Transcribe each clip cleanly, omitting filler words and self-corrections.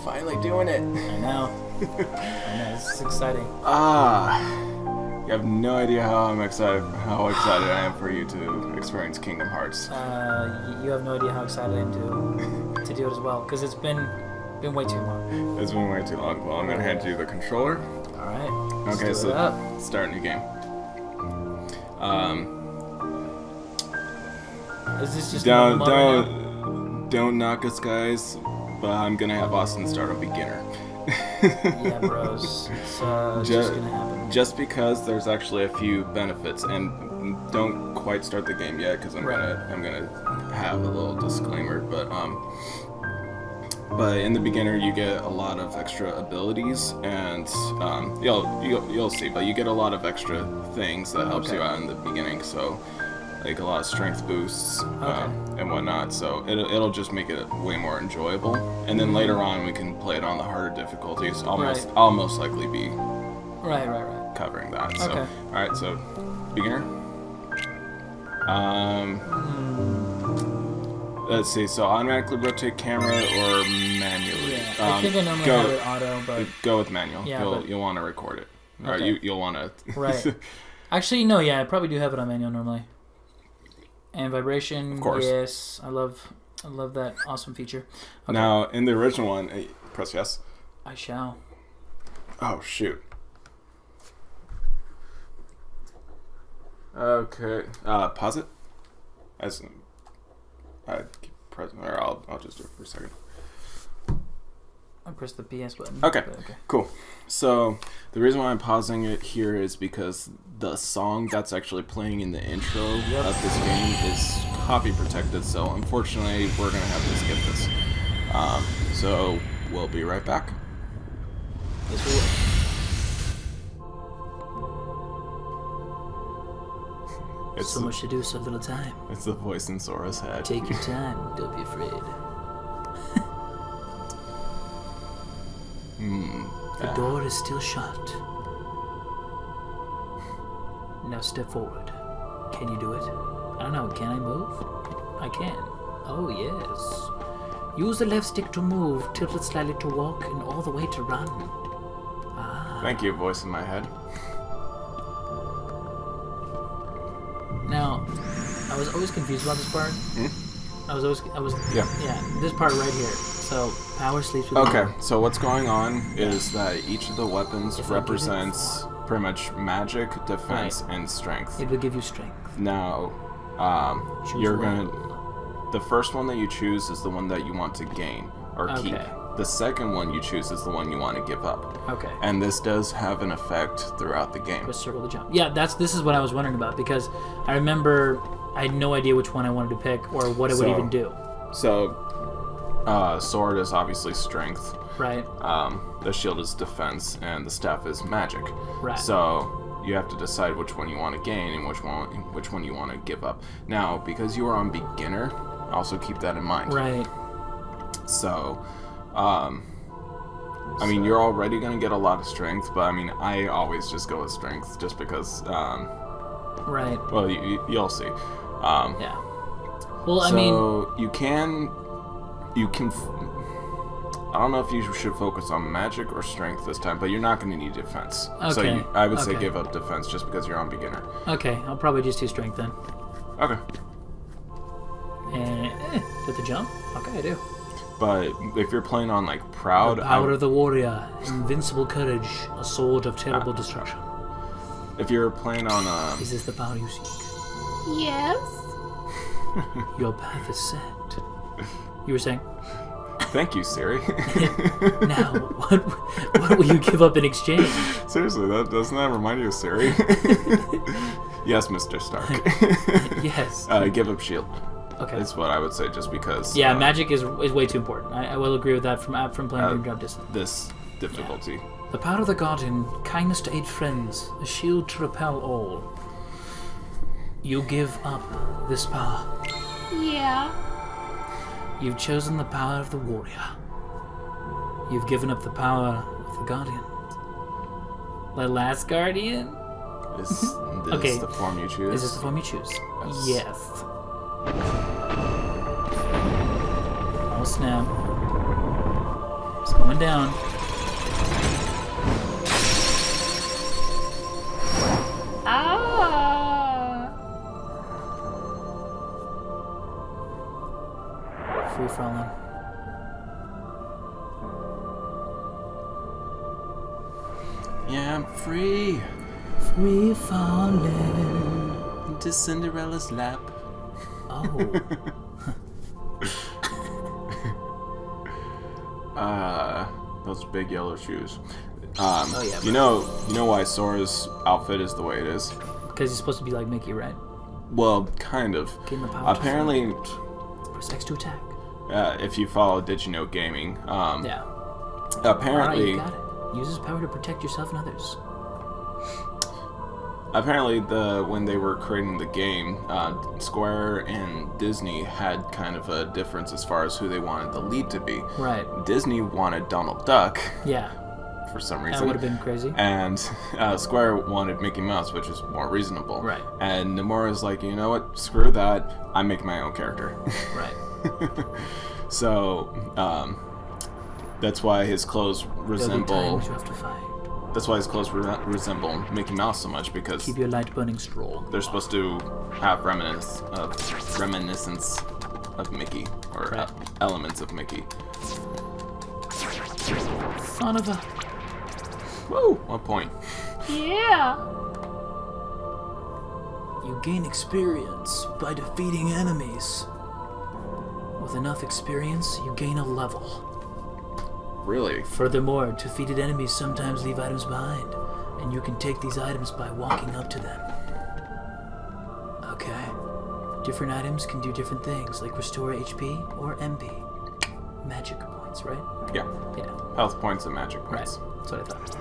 Finally doing it. I know. This is exciting. You have no idea how excited I am for you to experience Kingdom Hearts. You have no idea how excited I am to do it as well, because it's been way too long. It's been way too long. Well, I'm gonna hand you the controller. All right. Okay, so start a new game. Is this just don't knock us, guys, but I'm gonna have Austin start on beginner. Yeah, bros. It's just gonna happen. Just because there's actually a few benefits, and don't quite start the game yet because I'm gonna have a little disclaimer, but in the beginner you get a lot of extra abilities, and you'll see, but you get a lot of extra things that helps you out in the beginning. So like a lot of strength boosts and whatnot. So it'll just make it way more enjoyable. And then later on we can play it on the harder difficulties. I'll most likely be covering that. So all right, so beginner. Let's see. So automatically rotate camera or manually. Yeah, I think I normally have it auto, but go with manual. Yeah, you'll want to record it. Okay. Or you'll want to. Right. Actually, no. Yeah, I probably do have it on manual normally. And vibration. Of course. Yes, I love that awesome feature. Okay. Now in the original one, press yes. I shall. Oh shoot. Okay. Pause it. I keep pressing, or I'll just do it for a second. I press the PS button. Okay, cool. So the reason why I'm pausing it here is because the song that's actually playing in the intro of this game is copy protected. So unfortunately, we're gonna have to skip this. So we'll be right back. Yes, we will. It's so much to do, so little time. It's the voice in Sora's head. Take your time, don't be afraid. The door is still shut. Now step forward. Can you do it? I don't know, can I move? I can. Oh yes. Use the left stick to move, tilt it slightly to walk, and all the way to run. Thank you, voice in my head. Now, I was always confused about this part. This part right here. So, power sleeps with Okay, so what's going on is that each of the weapons represents pretty much magic, defense, and strength. It will give you strength. Now, the first one that you choose is the one that you want to gain or keep. The second one you choose is the one you want to give up. Okay. And this does have an effect throughout the game. Just circle the jump. Yeah, this is what I was wondering about, because I remember I had no idea which one I wanted to pick or what it would even do. So, sword is obviously strength. Right. The shield is defense, and the staff is magic. Right. So you have to decide which one you want to gain and which one you want to give up. Now, because you are on beginner, also keep that in mind. Right. So, I mean, you're already going to get a lot of strength, but I mean, I always just go with strength just because, right. Well, you'll see. Yeah. Well, I mean... So, you can... I don't know if you should focus on magic or strength this time, but you're not going to need defense. Okay. So I would say give up defense just because you're on beginner. Okay, I'll probably just do strength then. Okay. And did the jump? Okay, I do. But if you're playing on like proud, the power of the warrior, invincible courage, a sword of terrible destruction. If you're playing on is this the power you seek? Yes. Your path is set. You were saying? Thank you, Siri. Now, what will you give up in exchange? Seriously, doesn't that remind you of Siri? Yes, Mr. Stark. Yes. Give up shield. Okay. That's what I would say, just because. Yeah, magic is way too important. I will agree with that from playing Dream Drop Distance. This difficulty. Yeah. The power of the Guardian, kindness to aid friends, a shield to repel all. You give up this power. Yeah. You've chosen the power of the warrior. You've given up the power of the Guardian. The last Guardian? Is this the form you choose? Is this the form you choose? Yes. Oh snap. It's going down. Ah. Free falling. Yeah, I'm free. Free falling. Into Cinderella's lap. Oh. Those big yellow shoes. Oh, yeah, you know why Sora's outfit is the way it is? Because he's supposed to be like Mickey, right? Well, kind of. Gain the power to Apparently, press X to attack. if you follow Did You Know Gaming, Yeah. Alright, apparently, you got it. Use his power to protect yourself and others. apparently when they were creating the game, Square and Disney had kind of a difference as far as who they wanted the lead to be. Right. Disney wanted Donald Duck Yeah. for some That reason. would have been crazy. And Square wanted Mickey Mouse, which is more reasonable. Right. And Nomura's like, you know what? Screw that. I'm making my own character. Right. So, that's why his clothes There'll be resemble. times you have to fight. That's why his clothes resemble Mickey Mouse so much, because Keep your light burning strong. they're supposed to have reminiscence of Mickey, or Right. elements of Mickey. Son of a... Woo! 1 point. Yeah. You gain experience by defeating enemies. With enough experience, you gain a level. Really? Furthermore, defeated enemies sometimes leave items behind, and you can take these items by walking up to them. Okay. Different items can do different things, like restore HP or MP. Magic points, right? Yeah. Yeah, Health points and magic right. points. That's what I thought.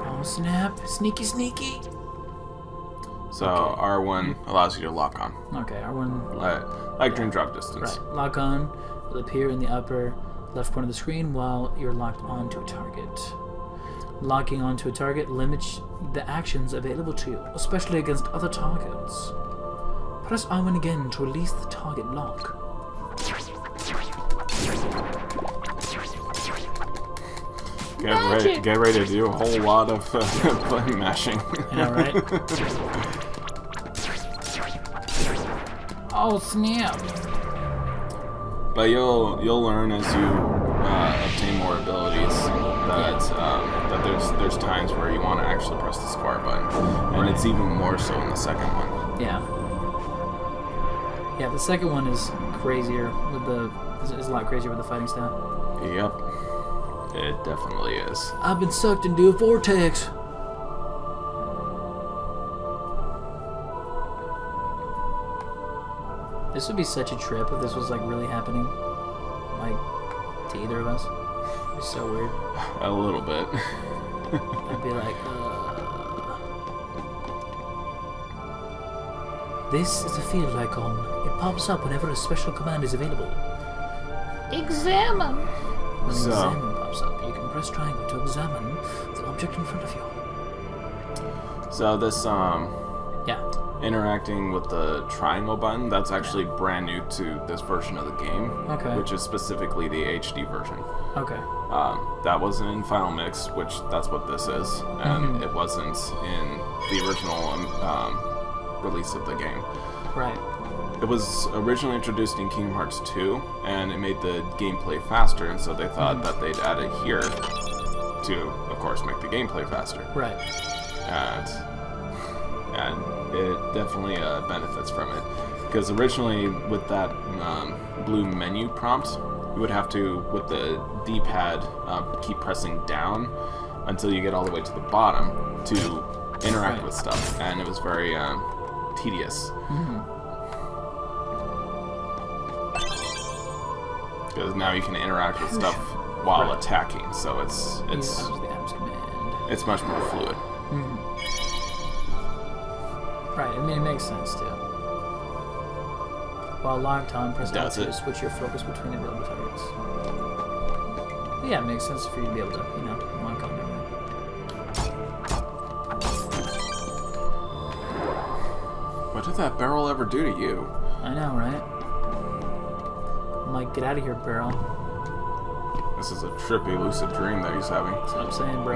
Oh snap! Sneaky, sneaky! So Okay. R1 allows you to lock on, Okay, R1... like during drop distance. Right. Lock on will appear in the upper left corner of the screen while you're locked onto a target. Locking onto a target limits the actions available to you, especially against other targets. Press R1 again to release the target lock. Magic. Get ready to do a whole lot of button mashing. You know, right? Oh snap! But you'll learn as you obtain more abilities that there's times where you want to actually press the square button, and Right. it's even more so in the second one. Yeah. Yeah, the second one is crazier with the... is a lot crazier with the fighting style. Yep, it definitely is. I've been sucked into a vortex! This would be such a trip if this was like really happening. Like, to either of us. It'd be so weird. A little bit. I'd be like, This is a field icon. It pops up whenever a special command is available. Examine. When So- examine pops up, you can press triangle to examine the object in front of you. So this Yeah. interacting with the triangle button, that's actually brand new to this version of the game. Okay. Which is specifically the HD version. Okay. That wasn't in Final Mix, which that's what this is, and it wasn't in the original release of the game. Right. It was originally introduced in Kingdom Hearts 2, and it made the gameplay faster, and so they thought that they'd add it here to, of course, make the gameplay faster. Right. And it definitely benefits from it, because originally with that blue menu prompt, you would have to, with the D-pad, keep pressing down until you get all the way to the bottom to interact Right. with stuff, and it was very tedious. Because now you can interact with stuff while Right. attacking, so it's Yeah, that was the Adams command. it's much more fluid. Right, I mean, it makes sense too. While locked on, press Does L2 it? to switch your focus between available targets. Yeah, it makes sense for you to be able to, you know, lock on everything. What did that barrel ever do to you? I know, right? I'm like, get out of here, Barrel. This is a trippy lucid dream that he's having. That's what I'm saying, bro.